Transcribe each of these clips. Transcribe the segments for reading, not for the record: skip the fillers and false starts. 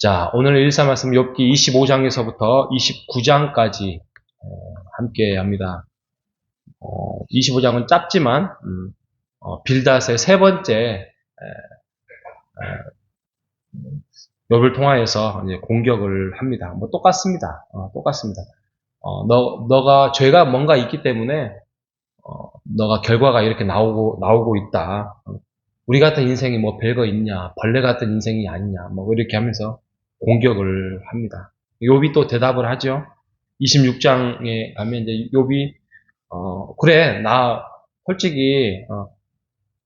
자, 오늘 일사 말씀 욥기 25장에서부터 29장까지 함께 합니다. 25장은 짧지만 빌닷의 세 번째 욥을 통하여서 이제 공격을 합니다. 뭐 똑같습니다. 똑같습니다. 너가 죄가 뭔가 있기 때문에 너가 결과가 이렇게 나오고 있다. 우리 같은 인생이 뭐 별거 있냐, 벌레 같은 인생이 아니냐, 뭐 이렇게 하면서 공격을 합니다. 욥이 또 대답을 하죠. 26장에 가면 이제 욥이 그래, 나 솔직히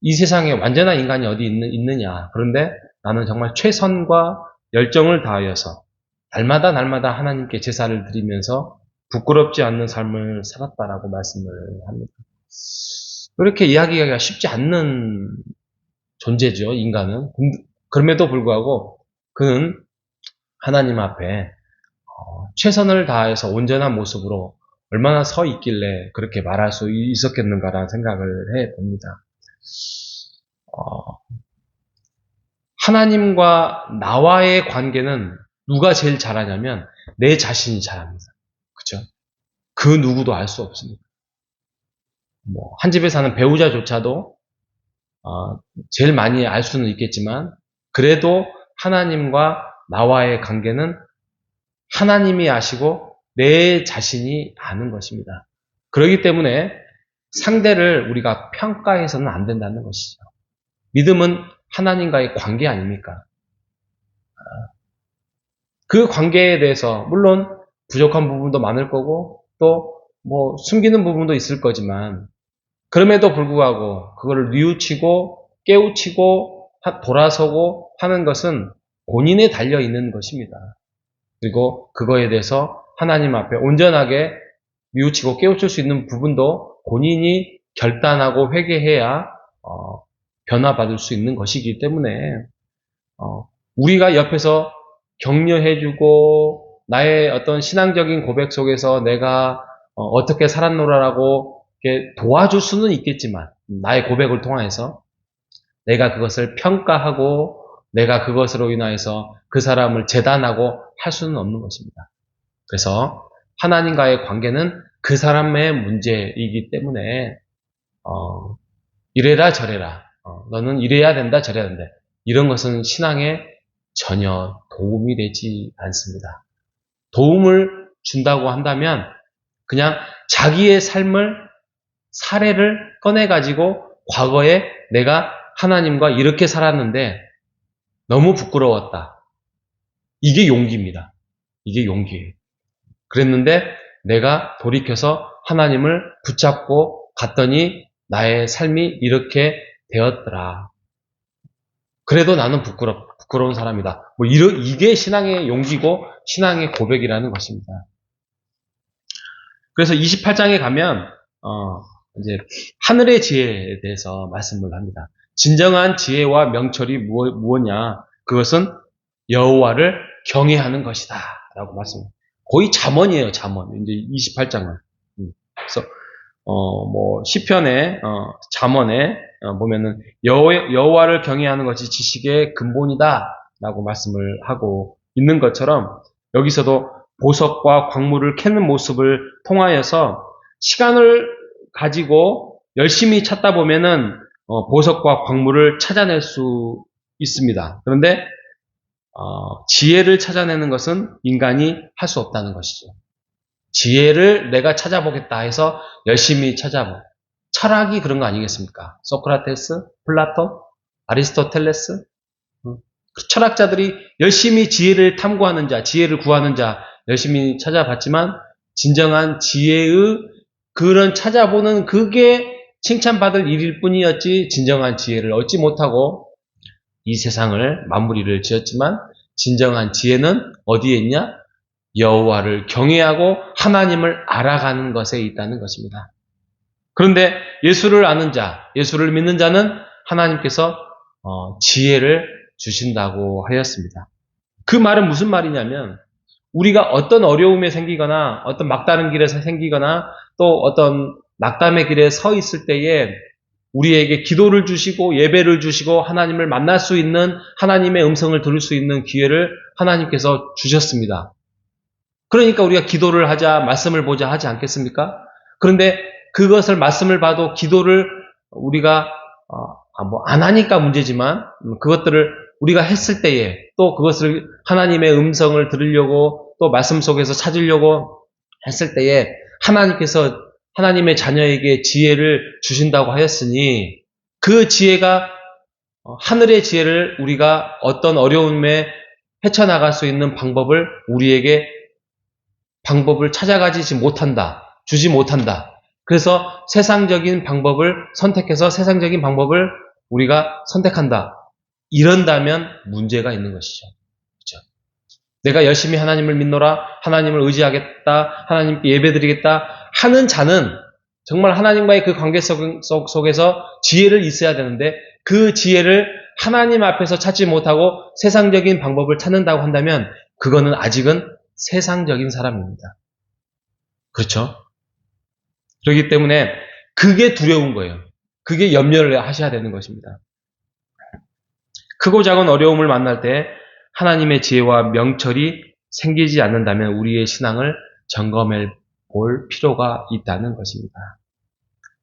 이 세상에 완전한 인간이 어디 있느냐. 그런데 나는 정말 최선과 열정을 다하여서 날마다 하나님께 제사를 드리면서 부끄럽지 않는 삶을 살았다라고 말씀을 합니다. 그렇게 이야기하기가 쉽지 않는 존재죠, 인간은. 그럼에도 불구하고 그는 하나님 앞에 최선을 다해서 온전한 모습으로 얼마나 서 있길래 그렇게 말할 수 있었겠는가라는 생각을 해봅니다. 하나님과 나와의 관계는 누가 제일 잘하냐면 내 자신이 잘합니다. 그렇죠? 그 누구도 알 수 없습니다. 한 집에 사는 배우자조차도 제일 많이 알 수는 있겠지만 그래도 하나님과 나와의 관계는 하나님이 아시고 내 자신이 아는 것입니다. 그렇기 때문에 상대를 우리가 평가해서는 안 된다는 것이죠. 믿음은 하나님과의 관계 아닙니까? 그 관계에 대해서 물론 부족한 부분도 많을 거고 또 뭐 숨기는 부분도 있을 거지만 그럼에도 불구하고 그거를 뉘우치고 깨우치고 돌아서고 하는 것은 본인에 달려 있는 것입니다. 그리고 그거에 대해서 하나님 앞에 온전하게 뉘우치고 깨우칠 수 있는 부분도 본인이 결단하고 회개해야 변화받을 수 있는 것이기 때문에 우리가 옆에서 격려해주고 나의 어떤 신앙적인 고백 속에서 내가 어떻게 살았노라라고 도와줄 수는 있겠지만 나의 고백을 통해서 내가 그것을 평가하고 내가 그것으로 인하여서 그 사람을 재단하고 할 수는 없는 것입니다. 그래서 하나님과의 관계는 그 사람의 문제이기 때문에 이래라 저래라 너는 이래야 된다 저래야 된다 이런 것은 신앙에 전혀 도움이 되지 않습니다. 도움을 준다고 한다면 그냥 자기의 삶을 사례를 꺼내가지고 과거에 내가 하나님과 이렇게 살았는데 너무 부끄러웠다. 이게 용기입니다. 이게 용기예요. 그랬는데 내가 돌이켜서 하나님을 붙잡고 갔더니 나의 삶이 이렇게 되었더라. 그래도 나는 부끄러운 사람이다. 이게 신앙의 용기고 신앙의 고백이라는 것입니다. 그래서 28장에 가면 이제 하늘의 지혜에 대해서 말씀을 합니다. 진정한 지혜와 명철이 무엇냐? 그것은 여호와를 경외하는 것이다. 라고 말씀합니다. 거의 잠언이에요, 잠언. 이제 28장은. 그래서, 시편의, 잠언에 보면은 여호와를 경외하는 것이 지식의 근본이다. 라고 말씀을 하고 있는 것처럼 여기서도 보석과 광물을 캐는 모습을 통하여서 시간을 가지고 열심히 찾다 보면은 보석과 광물을 찾아낼 수 있습니다. 그런데 지혜를 찾아내는 것은 인간이 할 수 없다는 것이죠. 지혜를 내가 찾아보겠다 해서 열심히 찾아보. 철학이 그런 거 아니겠습니까? 소크라테스, 플라톤, 아리스토텔레스 철학자들이 열심히 지혜를 탐구하는 자, 지혜를 구하는 자 열심히 찾아봤지만 진정한 지혜의 그런 찾아보는 그게 칭찬받을 일일 뿐이었지 진정한 지혜를 얻지 못하고 이 세상을 마무리를 지었지만 진정한 지혜는 어디에 있냐? 여호와를 경외하고 하나님을 알아가는 것에 있다는 것입니다. 그런데 예수를 아는 자, 예수를 믿는 자는 하나님께서 지혜를 주신다고 하였습니다. 그 말은 무슨 말이냐면 우리가 어떤 어려움에 생기거나 어떤 막다른 길에서 생기거나 또 어떤 낙담의 길에 서 있을 때에 우리에게 기도를 주시고 예배를 주시고 하나님을 만날 수 있는, 하나님의 음성을 들을 수 있는 기회를 하나님께서 주셨습니다. 그러니까 우리가 기도를 하자, 말씀을 보자 하지 않겠습니까? 그런데 그것을, 말씀을 봐도 기도를 우리가 안 하니까 문제지만, 그것들을 우리가 했을 때에 또 그것을, 하나님의 음성을 들으려고 또 말씀 속에서 찾으려고 했을 때에 하나님께서 하나님의 자녀에게 지혜를 주신다고 하였으니, 그 지혜가, 하늘의 지혜를 우리가 어떤 어려움에 헤쳐나갈 수 있는 방법을, 우리에게 방법을 찾아가지 못한다, 주지 못한다. 그래서 세상적인 방법을 선택해서 세상적인 방법을 우리가 선택한다. 이런다면 문제가 있는 것이죠. 그렇죠? 내가 열심히 하나님을 믿노라, 하나님을 의지하겠다, 하나님께 예배드리겠다 하는 자는 정말 하나님과의 그 관계 속에서 지혜를 있어야 되는데, 그 지혜를 하나님 앞에서 찾지 못하고 세상적인 방법을 찾는다고 한다면 그거는 아직은 세상적인 사람입니다. 그렇죠? 그렇기 때문에 그게 두려운 거예요. 그게 염려를 하셔야 되는 것입니다. 크고 작은 어려움을 만날 때 하나님의 지혜와 명철이 생기지 않는다면 우리의 신앙을 점검해 볼 필요가 있다는 것입니다.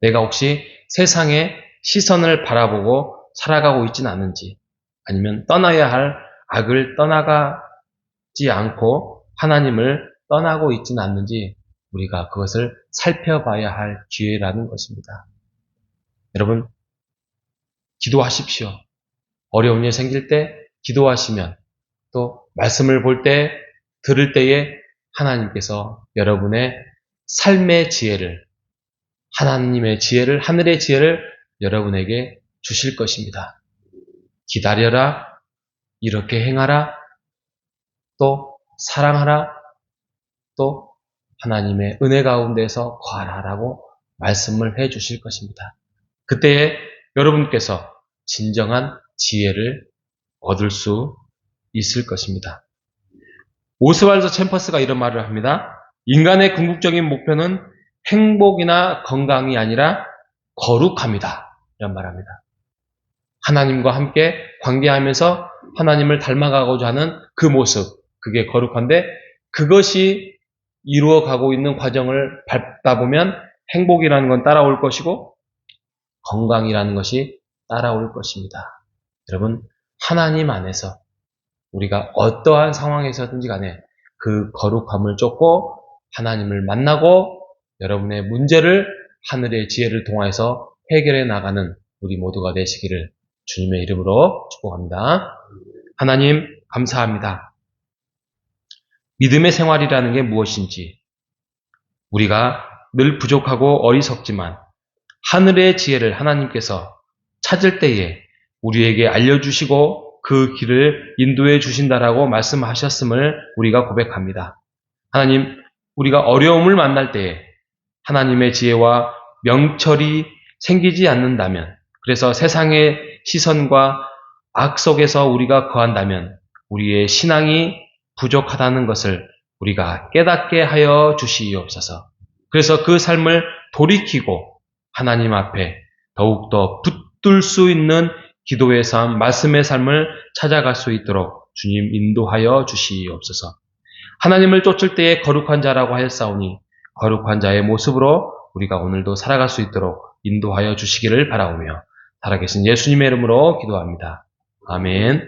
내가 혹시 세상의 시선을 바라보고 살아가고 있지는 않은지, 아니면 떠나야 할 악을 떠나가지 않고 하나님을 떠나고 있지는 않는지, 우리가 그것을 살펴봐야 할 기회라는 것입니다. 여러분, 기도하십시오. 어려운 일 생길 때 기도하시면, 또 말씀을 볼 때, 들을 때에 하나님께서 여러분의 삶의 지혜를, 하나님의 지혜를, 하늘의 지혜를 여러분에게 주실 것입니다. 기다려라, 이렇게 행하라, 또 사랑하라, 또 하나님의 은혜 가운데서 거하라라고 말씀을 해 주실 것입니다. 그때에 여러분께서 진정한 지혜를 얻을 수 있을 것입니다. 오스왈드 챔버스가 이런 말을 합니다. 인간의 궁극적인 목표는 행복이나 건강이 아니라 거룩함이다. 이런 말합니다. 하나님과 함께 관계하면서 하나님을 닮아가고자 하는 그 모습, 그게 거룩한데, 그것이 이루어가고 있는 과정을 밟다 보면 행복이라는 건 따라올 것이고 건강이라는 것이 따라올 것입니다. 여러분, 하나님 안에서 우리가 어떠한 상황에서든지 간에 그 거룩함을 쫓고 하나님을 만나고 여러분의 문제를 하늘의 지혜를 통해서 해결해 나가는 우리 모두가 되시기를 주님의 이름으로 축복합니다. 하나님, 감사합니다. 믿음의 생활이라는 게 무엇인지, 우리가 늘 부족하고 어리석지만 하늘의 지혜를 하나님께서 찾을 때에 우리에게 알려주시고 그 길을 인도해 주신다라고 말씀하셨음을 우리가 고백합니다. 하나님, 우리가 어려움을 만날 때에 하나님의 지혜와 명철이 생기지 않는다면, 그래서 세상의 시선과 악 속에서 우리가 거한다면 우리의 신앙이 부족하다는 것을 우리가 깨닫게 하여 주시옵소서. 그래서 그 삶을 돌이키고 하나님 앞에 더욱더 붙들 수 있는 기도의 삶, 말씀의 삶을 찾아갈 수 있도록 주님 인도하여 주시옵소서. 하나님을 쫓을 때에 거룩한 자라고 하였사오니 거룩한 자의 모습으로 우리가 오늘도 살아갈 수 있도록 인도하여 주시기를 바라오며 살아계신 예수님의 이름으로 기도합니다. 아멘.